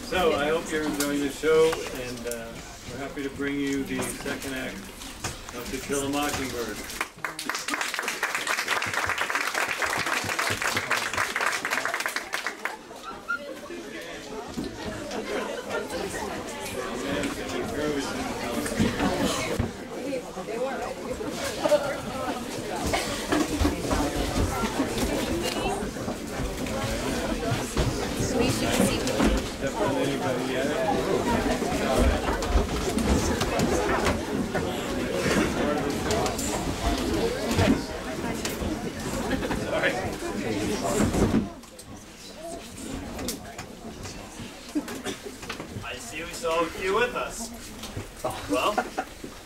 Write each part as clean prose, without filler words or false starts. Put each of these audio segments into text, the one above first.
So I hope you're enjoying the show, and we're happy to bring you the second act of To Kill a Mockingbird. I see we saw a few with us. Well,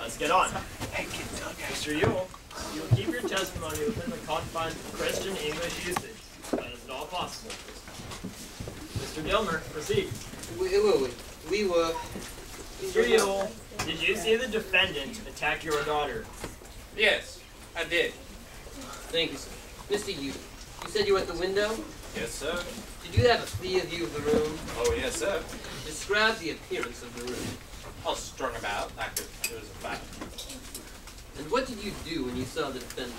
let's get on. Mr. Ewell, you will keep your testimony within the confines of Christian English usage. That is at all possible. Mr. Gilmer, proceed. We were... Mr. Ewell, did you see the defendant attack your daughter? Yes, I did. Thank you, sir. Mr. Ewell, you said you were at the window? Yes, sir. Did you have a clear view of the room? Oh, yes, sir. Describe the appearance of the room. All strung about like there was a fight. And what did you do when you saw the defendant?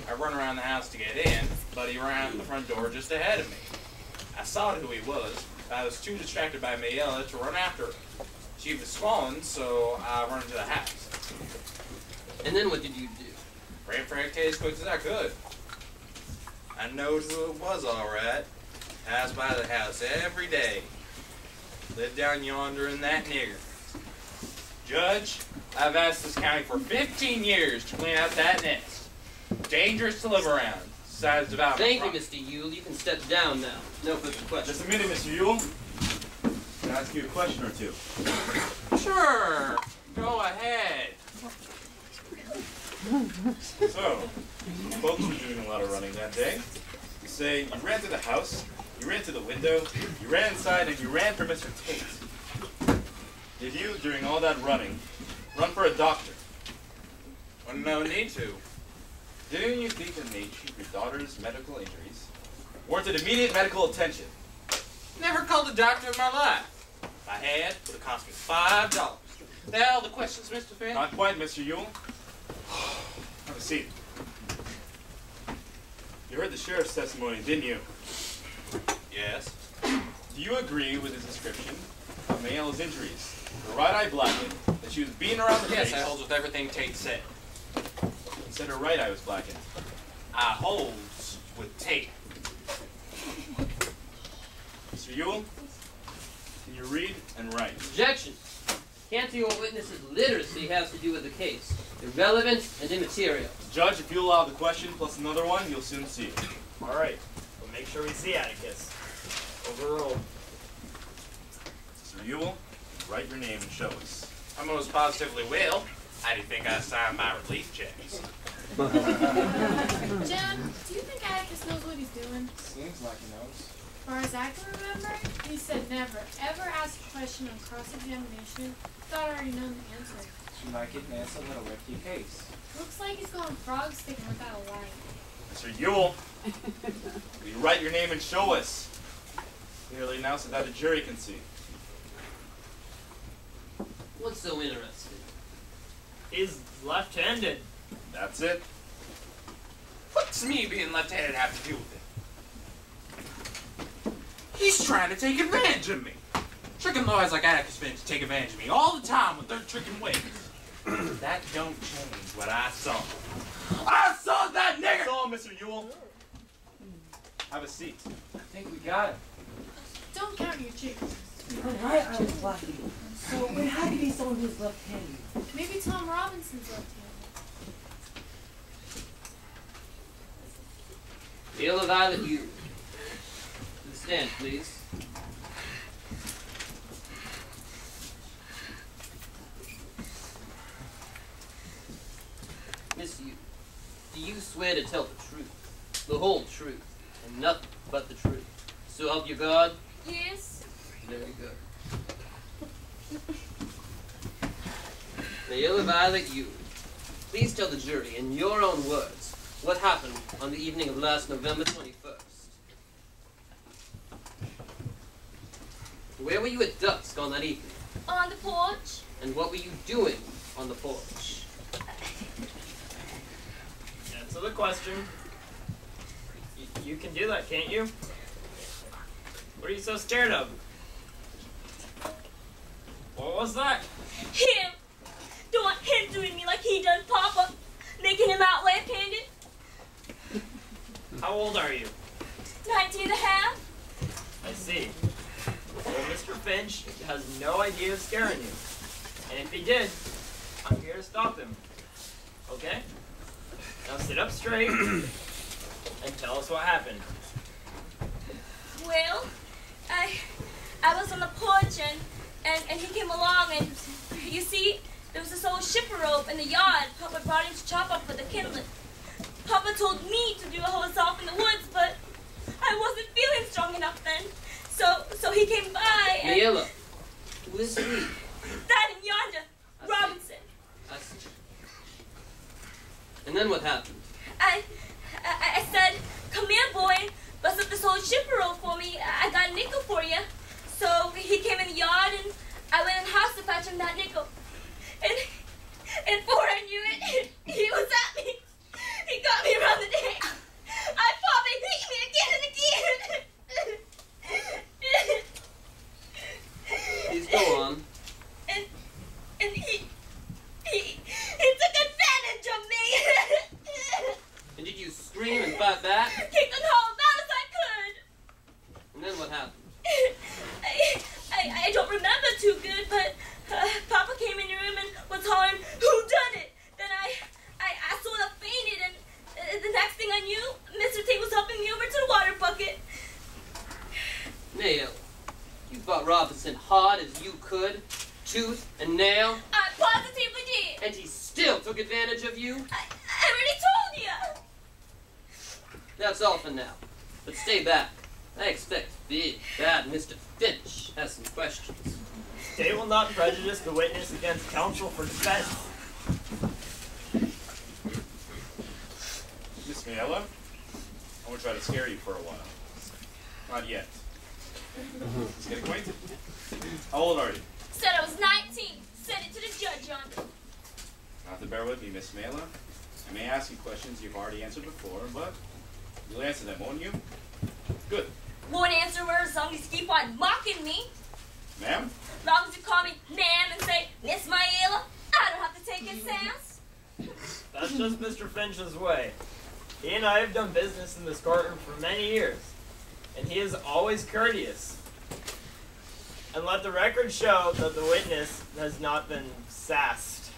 I run around the house to get in, but he ran out the front door just ahead of me. I saw who he was, but I was too distracted by Mayella to run after her. She was falling, so I ran into the house. And then what did you do? Ran for it as quick as I could. I knowed who it was, all right. Passed by the house every day. Lived down yonder in that nigger. Judge, I've asked this county for 15 years to clean out that nest. Dangerous to live around. Besides development. Thank you, Mr. Ewell. You can step down now. No further questions. Just a minute, Mr. Ewell. Can I ask you a question or two? Sure. Go ahead. So, folks were doing a lot of running that day. You say you ran to the house, you ran to the window, you ran inside, and you ran for Mr. Tate. Did you, during all that running, run for a doctor? Well, no need to. Didn't you think the nature of your daughter's medical injuries warranted immediate medical attention? Never called a doctor in my life. If I had, it would have cost me $5. That all the questions, Mr. Finn? Not quite, Mr. Ewell. Have a seat. You heard the sheriff's testimony, didn't you? Yes. Do you agree with his description of Mayella's injuries? Her right eye blackened, that she was beaten around the face. Yes, I hold with everything Tate said. He said her right eye was blackened. I holds with Tate. Mr. Ewell, can you read and write? Objection. Can't your witness's literacy has to do with the case. Irrelevant and immaterial. Judge, if you allow the question plus another one, you'll soon see. All right, we'll make sure we see Atticus. Overruled. Mr. Ewell, write your name and show us. I most positively will. How do you think I sign my relief checks? Jim, do you think Atticus knows what he's doing? Seems like he knows. As far as I can remember, he said never, ever ask a question on cross-examination. Thought I already known the answer. She might get messed up with a lefty case. Looks like he's going frog sticking without a light. Mr. Ewell, will you write your name and show us? Clearly now so that the jury can see. What's so interesting? He's left-handed. That's it. What's me being left-handed have to do with it? He's trying to take advantage of me. Tricking lawyers like Atticus Finch take advantage of me all the time with their tricking ways. That don't change what I saw. I saw that nigger! That's all, Mr. Ewell. Have a seat. I think we got it. Don't count your chickens. Right, I was lucky. So it had to be someone who's left-handed. Maybe Tom Robinson's left-handed. Mayella Violet Ewell. To the stand, please. Miss Ewell, do you swear to tell the truth, the whole truth, and nothing but the truth? So help you God? Yes. Very good. Mayella Violet Ewell, please tell the jury, in your own words, what happened on the evening of last November 21st. Where were you at dusk on that evening? On the porch. And what were you doing on the porch? Answer the question. You can do that, can't you? What are you so scared of? What was that? Him. Don't want him doing me like he done Papa. Making him out left-handed. How old are you? 19 and a half. I see. Well, Mr. Finch has no idea of scaring you. And if he did, I'm here to stop him. Okay? Now sit up straight and tell us what happened. Well, I was on the porch and he came along and you see, there was this old shipper rope in the yard Papa brought in to chop up for the kindling. Papa told me to do it myself in the woods, but I wasn't feeling strong enough then. So he came by and... Miela, who is he? That in yonder, Robinson. I see. And then what happened? I said, come here, boy, bust up this old shipper rope for me. I got a nickel for you. So he came in the yard and I went in the house to fetch him that nickel. And before I knew it, he was at me. He got me around the neck. Papa hit me again and again. Please go on. And he took advantage of me. And did you scream and fight back? Kicked and hauled out as I could. And then what happened? I don't remember too good, but Papa came in your room and was hollering, "Who done it?" Then I sort of fainted, and the next thing I knew, Mr. Tate was helping me over to the water bucket. Nail, you fought Robinson hard as you could, tooth and nail, I positively did. and he still took advantage of you? I already told you. That's all for now. But stay back. I expect big, bad Mr. Finch has some questions. State will not prejudice the witness against counsel for defense. Miss Miela, I want to try to scare you for a while. Not yet. Let's get acquainted. How old are you? Said I was 19. Sent it to the judge yonder. Not to bear with me, Miss Miela. I may ask you questions you've already answered before, but you'll answer them, won't you? Good. Won't answer words as long as you keep on mocking me. Ma'am? As long as you call me ma'am and say, Miss Miela, I don't have to take his sass. That's just Mr. Finch's way. He and I have done business in this courtroom for many years, and he is always courteous. And let the record show that the witness has not been sassed.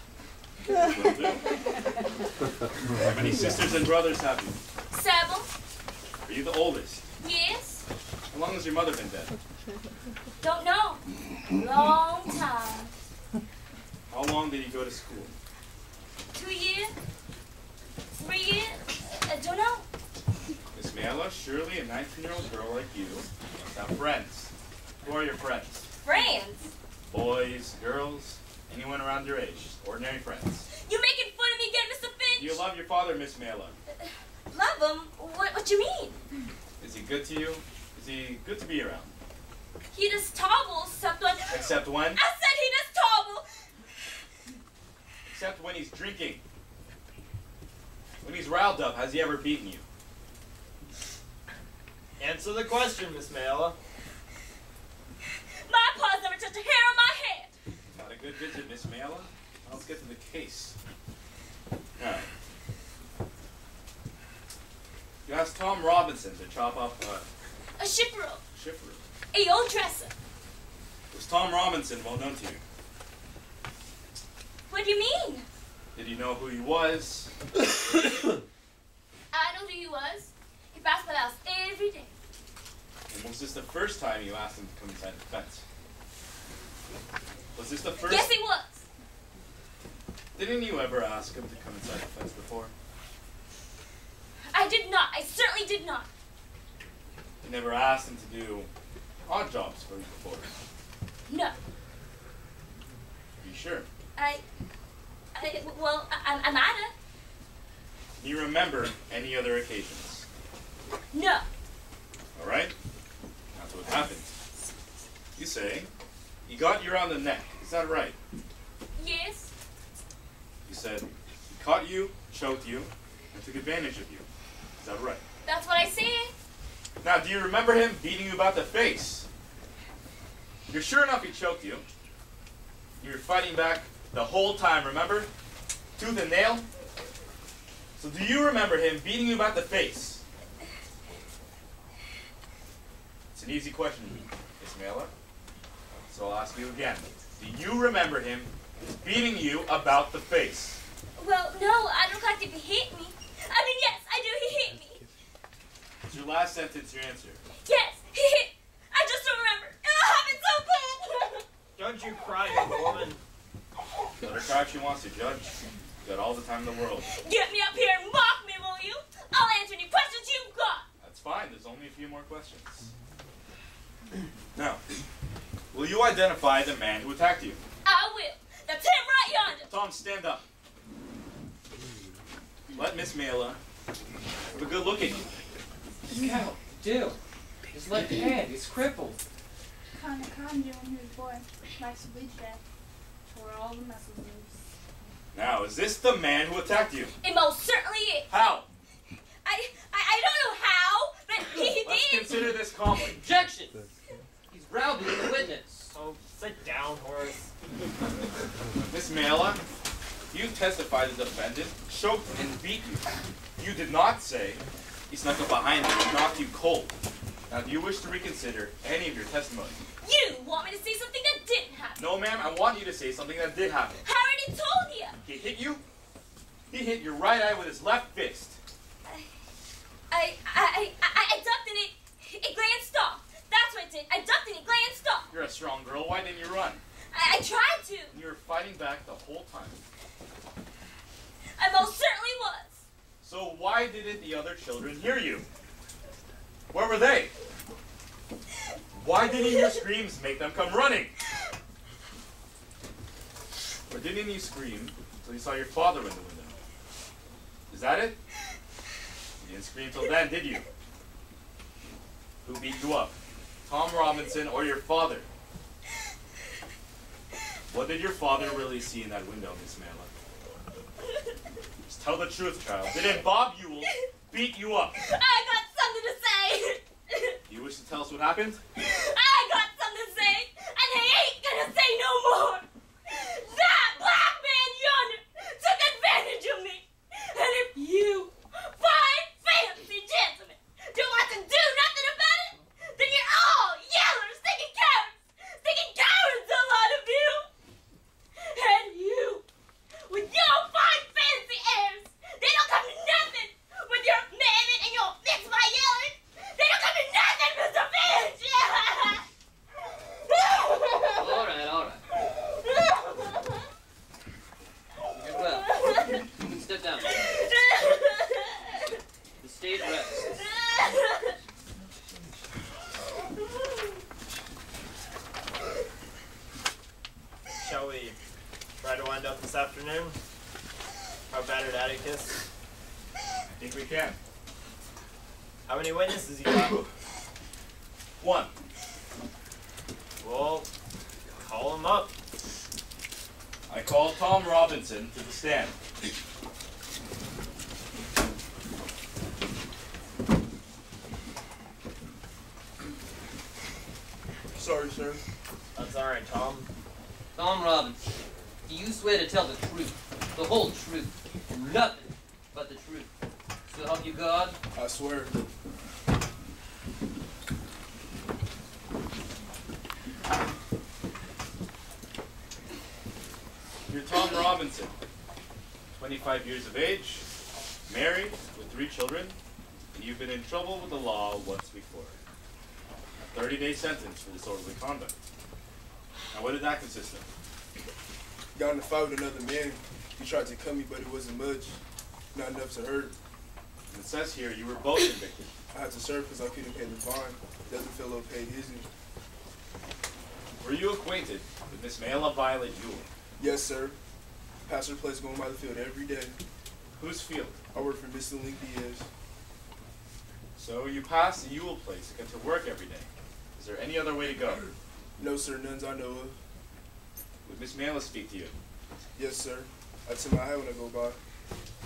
Will do. How many sisters and brothers have you? 7. Are you the oldest? Yes. How long has your mother been dead? Don't know. Long time. How long did you go to school? 2 years? 3 years? I don't know. Miss Miela, surely a 19-year-old girl like you must have friends. Who are your friends? Friends? Boys, girls, anyone around your age. Ordinary friends. You making fun of me again, Mr. Finch? Do you love your father, Miss Miela? Love him? What you mean? Is he good to you? Is he good to be around? He just tobbles, except when... Except when? I said he just tobbles! Except when he's drinking. When he's riled up, has he ever beaten you? Answer the question, Miss Miela. My paws never touched a hair on my head. Not a good visit, Miss Miela. Now let's get to the case. Now, you asked Tom Robinson to chop up A ship rope. ship rope. A old dresser. Was Tom Robinson well known to you? What do you mean? Did you know who he was? I know who he was. He passed by the house every day. And was this the first time you asked him to come inside the fence? Was this the first? Yes, he was. Didn't you ever ask him to come inside the fence before? I did not. I certainly did not. You never asked him to do odd jobs for you before? No. Are you sure? I might have. Do you remember any other occasions? No. All right? That's what happened. You say he got you around the neck. Is that right? Yes. You said he caught you, choked you, and took advantage of you. Is that right? That's what I said. Now, do you remember him beating you about the face? You're sure enough he choked you. You were fighting back the whole time, remember? Tooth and nail. So do you remember him beating you about the face? It's an easy question, Miss Mailer. So I'll ask you again. Do you remember him beating you about the face? Well, no, I don't like if he hit me. I mean, yes, I do. He hit me. Is your last sentence your answer? Yes, he hit. I just don't remember. And it happened so bad. Don't you cry, young woman. Let her cry if she wants to, Judge. You got all the time in the world. Get me up here and mock me, will you? I'll answer any questions you've got. That's fine. There's only a few more questions. Now, will you identify the man who attacked you? I will. That's him right yonder. Tom, stand up. Let Miss Mela have a good look at you. Scout, Dill. His left hand is crippled. Kinda conjured when he was a boy. Likes to bleach that. Tore all the muscles loose. Now, is this the man who attacked you? It most certainly is. How? I don't know how, but he Let's did. consider this calmly. Objection! He's browbeating the witness. Oh, sit down, Horace. Miss Mela, you testified the defendant choked and beat you. You did not say he snuck up behind you and knocked you cold. Now, do you wish to reconsider any of your testimony? You want me to say something that didn't happen. No, ma'am, I want you to say something that did happen. I already told you. He hit you? He hit your right eye with his left fist. I ducked and it glanced off. That's what it did. I ducked and it glanced off. You're a strong girl. Why didn't you run? I tried to. And you were fighting back the whole time. I most certainly was. So why didn't the other children hear you? Where were they? Why didn't your screams make them come running? Or didn't you scream until you saw your father in the window? Is that it? You didn't scream till then, did you? Who beat you up? Tom Robinson or your father? What did your father really see in that window, Miss Mela? Just tell the truth, child. Didn't Bob Ewell beat you up? I got something to say. Do you wish to tell us what happened? I got something to say, and I ain't gonna say no more. That black man yonder took advantage of me. And if you fine, fancy gentlemen don't want to do nothing about it, then you're all yeller, stinking cowards. Stinking cowards, a lot of you. And you, with your fine fancy airs, they don't come to nothing. With your mammoth and your fix my yelling, they don't come to nothing, Mr. Finch. All right, all right. You did well. You can step down. The state rests. Shall we try to wind up this afternoon? Our battered Atticus. I think we can. How many witnesses you got? One. Well, call them up. I call Tom Robinson to the stand. Sorry, sir. That's all right, Tom. Tom Robinson, do you swear to tell the truth, the whole truth, and nothing but the truth? So help you God? I swear. You're Tom Robinson, 25 years of age, married with 3 children, and you've been in trouble with the law once before. A 30-day sentence for disorderly conduct. Now, what did that consist of? Got in a fight with another man. He tried to cut me, but it wasn't much. Not enough to hurt. And it says here you were both convicted. I had to serve because I couldn't pay the fine. The other fellow paid his. Were you acquainted with Miss Mayla Violet Ewell? Yes, sir. Pastor plays going by the field every day. Whose field? I work for Mr. Link Diaz. So you pass the Ewell place to get to work every day. Is there any other way to go? No, sir, none's I know of. Would Miss Mela speak to you? Yes, sir. I tip my hat when I go by.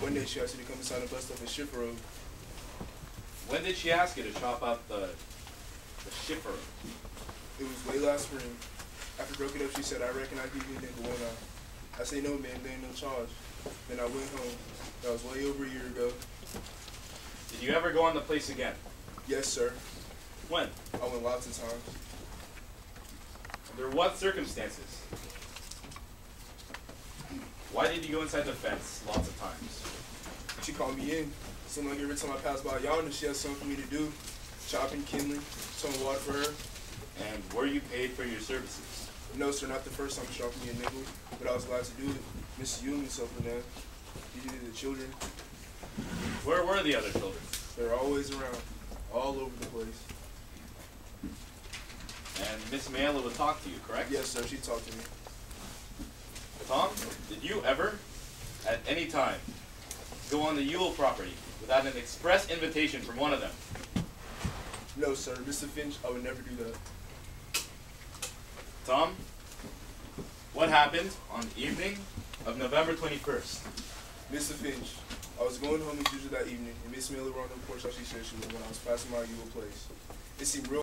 One day she asked me to come inside and bust up a shipper road. When did she ask you to chop up the shipper? It was way last spring. After broke it up, she said, I reckon I'll give you a nickel, won't I? I say, no, man, there ain't no charge. Then I went home. That was way over a year ago. Did you ever go on the place again? Yes, sir. When? I went lots of times. Under what circumstances? Why did you go inside the fence lots of times? She called me in. Seemed like every time I passed by yonder, she had something for me to do. Chopping, kindling, towing water for her. And were you paid for your services? No, sir, not the first time she offered me a nickel, but I was glad to do it. Mrs. Ewing and so for them. Usually the children. Where were the other children? They're always around, all over the place. And Miss Mela would talk to you, correct? Yes, sir, she talked to me. Tom, did you ever, at any time, go on the Ewell property without an express invitation from one of them? No, sir, Mr. Finch, I would never do that. Tom, what happened on the evening of November 21st? Mr. Finch, I was going home as usual that evening, and Miss Miller were on the porch like she said she would when I was passing by Ewell Place. It seemed real